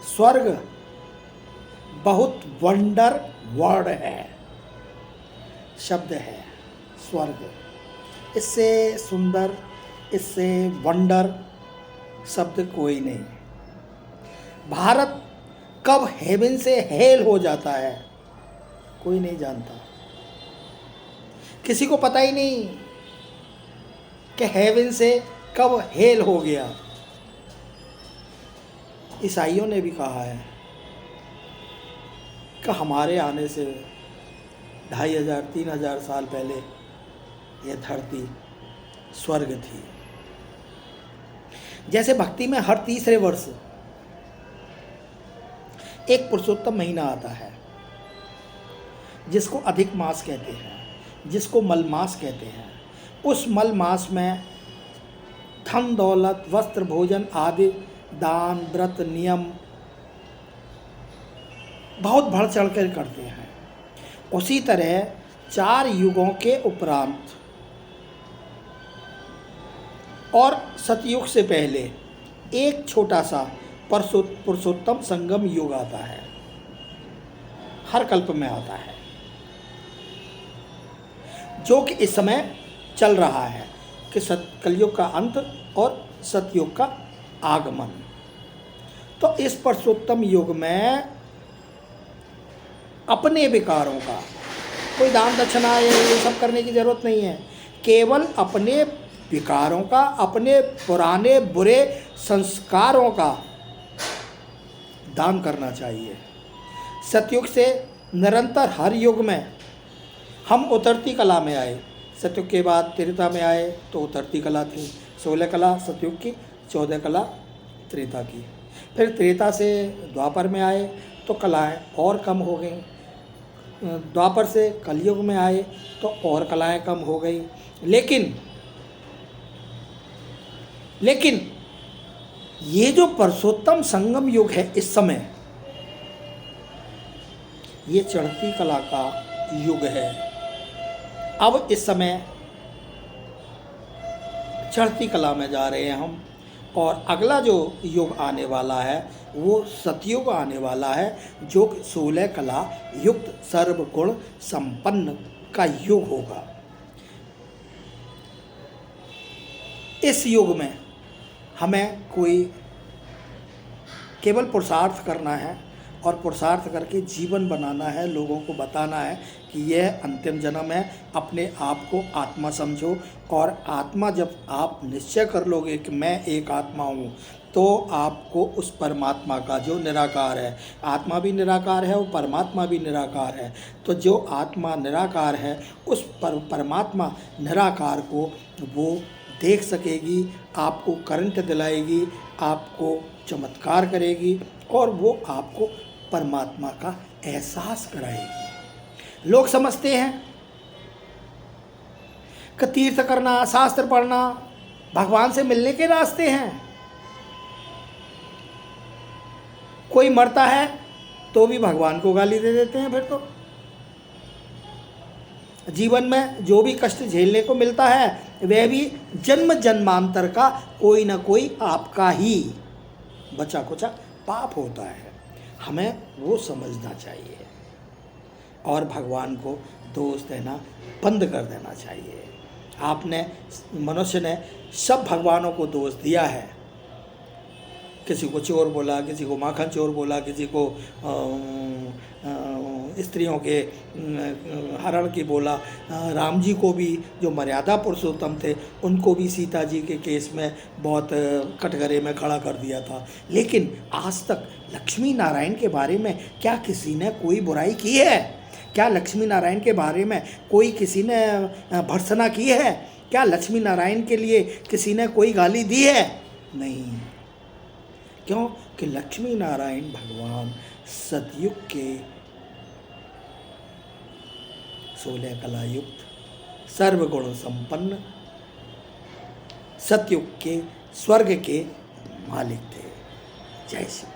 स्वर्ग बहुत wonder word है, शब्द है स्वर्ग। इससे सुंदर, इससे वंडर शब्द कोई नहीं। भारत कब हेवन से हेल हो जाता है कोई नहीं जानता। किसी को पता ही नहीं कि हेवन से कब हेल हो गया। ईसाइयों ने भी कहा है कि हमारे आने से 2500-3000 साल पहले यह धरती स्वर्ग थी। जैसे भक्ति में हर तीसरे वर्ष एक पुरुषोत्तम महीना आता है, जिसको अधिक मास कहते हैं, जिसको मल मास कहते हैं। उस मल मास में धन दौलत वस्त्र भोजन आदि दान व्रत नियम बहुत बढ़ चढ़ कर करते हैं। उसी तरह 4 युगों के उपरांत और सतयुग से पहले एक छोटा सा पुरुषोत्तम संगम युग आता है, हर कल्प में आता है, जो कि इस समय चल रहा है कि कलयुग का अंत और सतयुग का आगमन। तो इस पुरुषोत्तम युग में अपने विकारों का कोई दान दक्षिणा ये सब करने की ज़रूरत नहीं है। केवल अपने विकारों का, अपने पुराने बुरे संस्कारों का दान करना चाहिए। सतयुग से निरंतर हर युग में हम उतरती कला में आए। सतयुग के बाद त्रेता में आए तो उतरती कला थी, 16 कला सतयुग की, 14 कला त्रेता की। फिर त्रेता से द्वापर में आए तो कलाएं और कम हो गई। द्वापर से कलयुग में आए तो और कलाएं कम हो गई। लेकिन ये जो पुरुषोत्तम संगम युग है इस समय, ये चढ़ती कला का युग है। अब इस समय चढ़ती कला में जा रहे हैं हम, और अगला जो युग आने वाला है वो सतयुग आने वाला है, जो 16 कला युक्त सर्वगुण संपन्न का युग होगा। इस युग में हमें कोई केवल पुरुषार्थ करना है और पुरुषार्थ करके जीवन बनाना है, लोगों को बताना है कि यह अंतिम जन्म है। अपने आप को आत्मा समझो, और आत्मा जब आप निश्चय कर लोगे कि मैं एक आत्मा हूँ, तो आपको उस परमात्मा का जो निराकार है, आत्मा भी निराकार है और परमात्मा भी निराकार है, तो जो आत्मा निराकार है उस परमात्मा निराकार को वो देख सकेगी, आपको करंट दिलाएगी, आपको चमत्कार करेगी, और वो आपको परमात्मा का एहसास कराएगी। लोग समझते हैं कि तीर्थ करना, शास्त्र पढ़ना भगवान से मिलने के रास्ते हैं। कोई मरता है तो भी भगवान को गाली दे देते हैं। फिर तो जीवन में जो भी कष्ट झेलने को मिलता है वह भी जन्म जन्मांतर का कोई ना कोई आपका ही बचा कुचा पाप होता है। हमें वो समझना चाहिए और भगवान को दोष देना बंद कर देना चाहिए। मनुष्य ने सब भगवानों को दोष दिया है। किसी को चोर बोला, किसी को माखन चोर बोला, किसी को स्त्रियों के हरण की बोला। राम जी को भी जो मर्यादा पुरुषोत्तम थे उनको भी सीता जी के केस में बहुत कटघरे में खड़ा कर दिया था। लेकिन आज तक लक्ष्मी नारायण के बारे में क्या किसी ने कोई बुराई की है? क्या लक्ष्मी नारायण के बारे में कोई किसी ने भर्त्सना की है? क्या लक्ष्मी नारायण के लिए किसी ने कोई गाली दी है? नहीं। क्यों? कि लक्ष्मी नारायण भगवान सतयुग के 16 कला युक्त सर्वगुण संपन्न सतयुग के स्वर्ग के मालिक थे। जय श्री